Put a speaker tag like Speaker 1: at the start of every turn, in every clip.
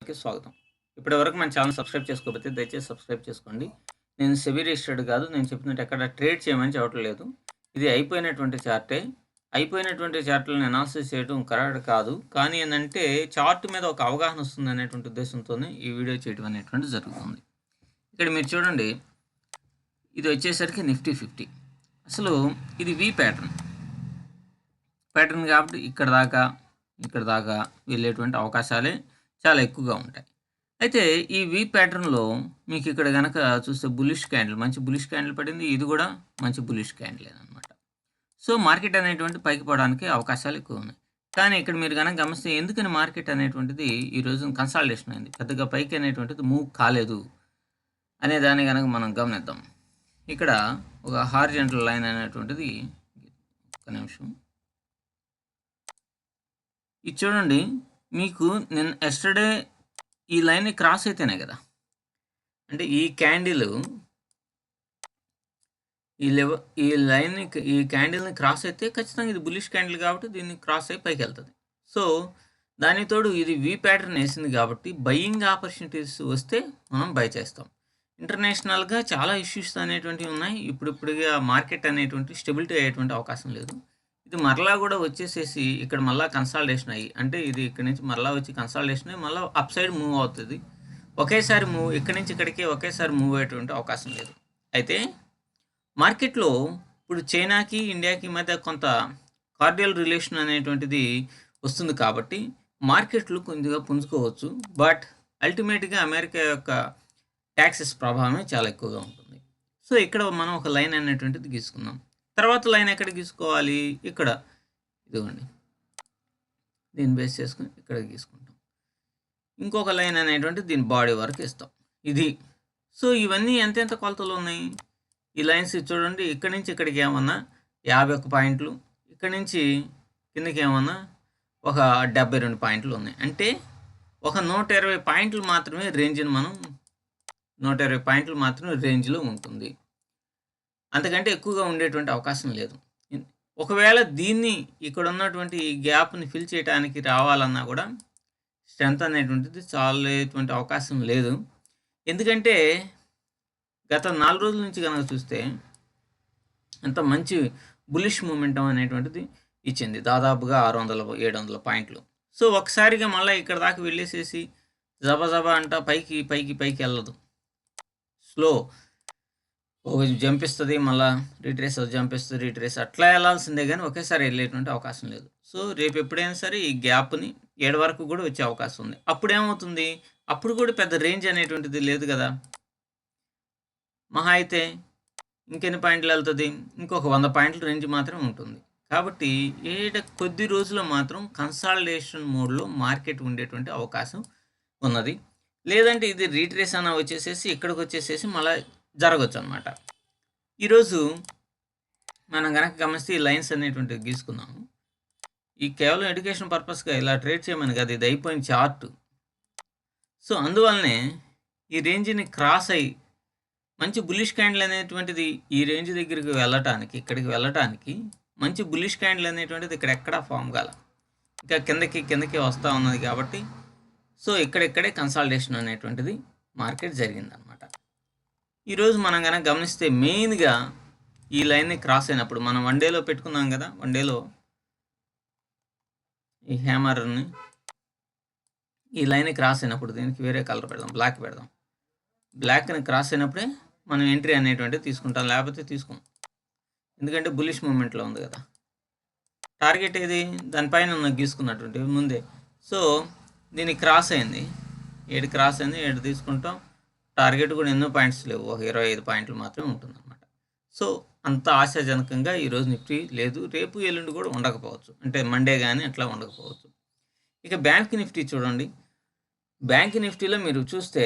Speaker 1: స్వాగతం. ఇప్పటివరకు మన ఛానల్ సబ్స్క్రైబ్ చేసుకోకపోతే దయచేసి సబ్స్క్రైబ్ చేసుకోండి. నేను సెబీ రిజిస్టర్డ్ కాదు. నేను చెప్పినట్టు ఎక్కడ ట్రేడ్ చేయమని చెప్పడం లేదు. ఇది అయిపోయినటువంటి చార్టే. అయిపోయినటువంటి చార్ట్‌లని అనాలిసిస్ చేయడం కరెక్ట్ కాదు. కానీ ఏందంటే చార్ట్ మీద ఒక అవగాహన వస్తుందనేటువంటి ఉద్దేశంతోనే ఈ వీడియో చేయడం అనేటువంటిది జరుగుతుంది. ఇక్కడ మీరు చూడండి. ఇది వచ్చేసరికి నిఫ్టీ 50. అసలు ఇది వి ప్యాటర్న్. ప్యాటర్న్ కాబట్టి ఇక్కడ దాకా వెళ్ళేటువంటి అవకాశాలే చాలా ఎక్కువగా ఉంటాయి. అయితే ఈ వి ప్యాటర్న్‌లో మీకు ఇక్కడ గనక చూస్తే బుల్లిష్ క్యాండిల్, మంచి బుల్లిష్ క్యాండిల్ పడింది. ఇది కూడా మంచి బుల్లిష్ క్యాండిలేననమాట. సో, మార్కెట్ అనేటువంటి పైకి పోవడానికి అవకాశాలు ఎక్కువ ఉన్నాయి. కానీ ఇక్కడ మీరు గనక గమనిస్తే ఎందుకని మార్కెట్ అనేటువంటిది ఈ రోజున కన్సాలిడేషన్ అయింది. పెద్దగా పైకి అనేటువంటిది మూవ్ కాలేదు అనే దాన్ని గనక మనం గమనిద్దాం. ఇక్కడ ఒక హారిజాంటల్ లైన్ అనేటువంటిది ఒక్క నిమిషం. ఇది చూడండి. మీకు నేను యెస్టర్‌డే ఈ లైన్‌ని క్రాస్ అయితేనే కదా! అంటే ఈ క్యాండిల్ ఈ క్యాండిల్‌ని క్రాస్ అయితే ఖచ్చితంగా ఇది బుల్లిష్ క్యాండిల్ కాబట్టి దీన్ని క్రాస్ అయ్యి పైకెళ్తది. సో, దానికి తోడు ఇది వి ప్యాటర్న్ ఏసింది కాబట్టి బయింగ్ ఆపర్చునిటీస్ వస్తే మనం బై చేస్తాం. ఇంటర్నేషనల్‌గా చాలా ఇష్యూస్ అనేటువంటివి ఉన్నాయి. ఇప్పుడిప్పుడుగా మార్కెట్ అనేటువంటి స్టెబిలిటీ అయ్యేటువంటి అవకాశం లేదు. ఇది మరలా కూడా వచ్చేసేసి ఇక్కడ మళ్ళా కన్సాలిడేషన్ అయ్యి, అంటే ఇది ఇక్కడి నుంచి మరలా వచ్చి కన్సాలిడేషన్ అయ్యి మళ్ళా అప్ సైడ్ మూవ్ అవుతది. ఒకేసారి ఇక్కడి నుంచి ఇక్కడికి ఒకేసారి మూవ్ అయ్యేటువంటి అవకాశం లేదు. అయితే మార్కెట్‌లో ఇప్పుడు చైనాకి, ఇండియాకి మధ్య కొంత కార్డియల్ రిలేషన్ అనేటువంటిది వస్తుంది కాబట్టి మార్కెట్లు కొద్దిగా పుంజుకోవచ్చు. బట్ అల్టిమేట్‌గా అమెరికా యొక్క టాక్సెస్ ప్రభావమే చాలా ఎక్కువగా ఉంటుంది. సో, ఇక్కడ మనం ఒక లైన్ అనేటువంటిది గీసుకుందాం. తర్వాత లైన్ ఎక్కడ గీసుకోవాలి? ఇక్కడ. ఇదిగోండి. దీన్ని బేస్ చేసుకొని ఇక్కడ గీసుకుంటాం. ఇంకొక లైన్ అనేటువంటిది దీని బాడీ వరకు ఇస్తాం. ఇది. సో, ఇవన్నీ ఎంతెంత కొలతలు ఉన్నాయి? ఈ లైన్స్ చూడండి. ఇక్కడి నుంచి ఇక్కడికి ఏమన్నా 51 పాయింట్లు, ఇక్కడి నుంచి కిందకి ఏమన్నా ఒక 72 పాయింట్లు ఉన్నాయి. అంటే ఒక 120 పాయింట్లు మాత్రమే రేంజ్‌ని మనం 120 పాయింట్లు మాత్రమే రేంజ్‌లో ఉంటుంది. అంతకంటే ఎక్కువగా ఉండేటువంటి అవకాశం లేదు. ఒకవేళ దీన్ని ఇక్కడ ఉన్నటువంటి ఈ గ్యాప్‌ని ఫిల్ చేయడానికి రావాలన్నా కూడా స్ట్రెంత్ అనేటువంటిది చాలేటువంటి అవకాశం లేదు. ఎందుకంటే గత 4 రోజుల నుంచి గనక చూస్తే అంత మంచి బుల్లిష్ మొమెంటం అనేటువంటిది ఇచ్చింది. దాదాపుగా 600, 700 పాయింట్లు. సో, ఒకసారిగా మళ్ళా ఇక్కడ దాకా వెళ్ళేసేసి జబజబా అంటా పైకి ఎళ్ళదు. స్లో. ఒక జంప్ ఇస్తది. మళ్ళా రిట్రేస్ జంప్ ఇస్తది. రిట్రేస్ అట్లా ఎళ్ళాల్సిందే గానీ ఒకేసారి ఎళ్ళేటువంటి అవకాశం లేదు. సో, రేపు ఎప్పుడైనా సరే ఈ గ్యాప్‌ని 7 వరకు కూడా వచ్చే అవకాశం ఉంది. అప్పుడేమవుతుంది? అప్పుడు కూడా పెద్ద రేంజ్ అనేటువంటిది లేదు కదా! మహా అయితే ఇంకెన్ని పాయింట్లు ఎళ్తది? ఇంకొక 100 పాయింట్ల రేంజ్ మాత్రమే ఉంటుంది. కాబట్టి కొద్ది రోజుల్లో మాత్రం కన్సాలిడేషన్ మోడ్‌లో మార్కెట్ ఉండేటువంటి అవకాశం ఉన్నది. లేదంటే ఇది రిట్రేస్ అన్నా వచ్చేసేసి ఇక్కడికొచ్చేసేసి మళ్ళా జరగొచ్చనమాట. ఈరోజు మనం గనక గమనిస్తే ఈ లైన్స్ అనేటువంటివి గీసుకున్నాము. ఈ కేవలం ఎడ్యుకేషన్ పర్పస్‌గా ఇలా ట్రేడ్ చేయమని కాదు. ఇది అయిపోయిన చార్ట్. సో, అందువల్లనే ఈ రేంజ్‌ని క్రాస్ అయ్యి మంచి బుల్లిష్ క్యాండిల్ అనేటువంటిది ఈ రేంజ్ దగ్గరికి వెళ్ళటానికి, ఇక్కడికి వెళ్ళటానికి మంచి బుల్లిష్ క్యాండిల్ అనేటువంటిది ఇక్కడ ఎక్కడా ఫామ్ కాల. ఇంకా కిందకి వస్తా ఉన్నది కాబట్టి సో, ఇక్కడిక్కడే కన్సాలిడేషన్ అనేటువంటిది మార్కెట్ జరిగిందనమాట. ఈరోజు మనం గనక గమనిస్తే మెయిన్‌గా ఈ లైన్‌ని క్రాస్ అయినప్పుడు మనం వన్ డేలో పెట్టుకున్నాం కదా! వన్ డేలో ఈ హ్యామర్‌ని ఈ లైన్‌ని క్రాస్ అయినప్పుడు దీనికి వేరే కలర్ పెడదాం. బ్లాక్ పెడదాం. బ్లాక్‌ని క్రాస్ అయినప్పుడే మనం ఎంట్రీ అనేటువంటిది తీసుకుంటాం. లేకపోతే తీసుకోం. ఎందుకంటే బుల్లిష్ మూవ్‌మెంట్‌లో ఉంది కదా! టార్గెట్ ఏది? దానిపైన గీసుకున్నటువంటివి ముందే. సో, దీన్ని క్రాస్ అయింది. 7 క్రాస్ అయింది. 7 తీసుకుంటాం. టార్గెట్ కూడా ఎన్నో పాయింట్స్ లేవు. ఒక 25 పాయింట్లు మాత్రమే ఉంటుందన్నమాట. సో, అంత ఆశాజనకంగా ఈరోజు నిఫ్టీ లేదు. రేపు, ఎల్లుండి కూడా ఉండకపోవచ్చు. అంటే మండే గానీ అట్లా ఉండకపోవచ్చు. ఇక బ్యాంక్ నిఫ్టీ చూడండి. బ్యాంక్ నిఫ్టీలో మీరు చూస్తే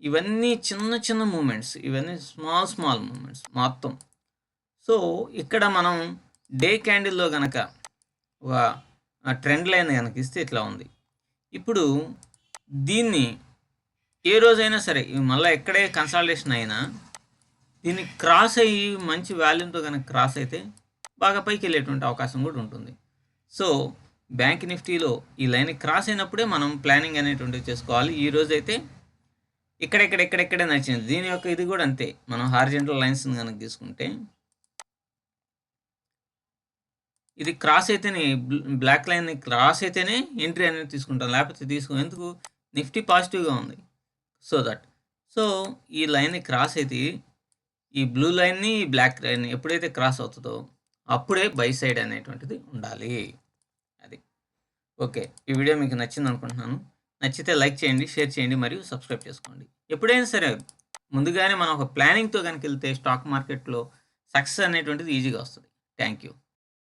Speaker 1: ఇవన్నీ చిన్న మూవ్‌మెంట్స్. ఇవన్నీ స్మాల్ మూవ్‌మెంట్స్ మొత్తం. సో, ఇక్కడ మనం డే క్యాండిల్‌లో గనక ఒక ట్రెండ్ లైన్ గనక ఇస్తే ఇట్లా ఉంది. ఇప్పుడు దీన్ని ఏ రోజైనా సరే మళ్ళా ఎక్కడే కన్సాలిడేషన్ అయినా దీన్ని క్రాస్ అయ్యి మంచి వాల్యూమ్‌తో గనక క్రాస్ అయితే బాగా పైకెళ్ళేటువంటి అవకాశం కూడా ఉంటుంది. సో, బ్యాంక్ నిఫ్టీలో ఈ లైన్ క్రాస్ అయినప్పుడే మనం ప్లానింగ్ అనేటువంటిది చేసుకోవాలి. ఈ రోజు అయితే ఇక్కడెక్కడే నచ్చింది. దీని యొక్క ఇది కూడా అంతే. మనం హారిజంటల్ లైన్స్ కనుక తీసుకుంటే ఇది క్రాస్ అయితేనే బ్లాక్ లైన్ని క్రాస్ అయితేనే ఎంట్రీ అనేది తీసుకుంటాం, లేకపోతే ఎందుకు నిఫ్టీ పాజిటివ్గా ఉంది. సో ఈ లైన్ని క్రాస్ అయితే ఈ బ్లూ లైన్ని ఈ బ్లాక్ లైన్ ఎప్పుడైతే క్రాస్ అవుతుందో అప్పుడే బై సైడ్ అనేటువంటిది ఉండాలి. అది ఓకే. ఈ వీడియో మీకు నచ్చింది అనుకుంటున్నాను. నచ్చితే లైక్ చేయండి, షేర్ చేయండి మరియు సబ్స్క్రైబ్ చేసుకోండి. ఎప్పుడైనా సరే ముందుగానే మనం ఒక ప్లానింగ్తో కనుక వెళ్తే స్టాక్ మార్కెట్లో సక్సెస్ అనేటువంటిది ఈజీగా వస్తుంది. Thank you.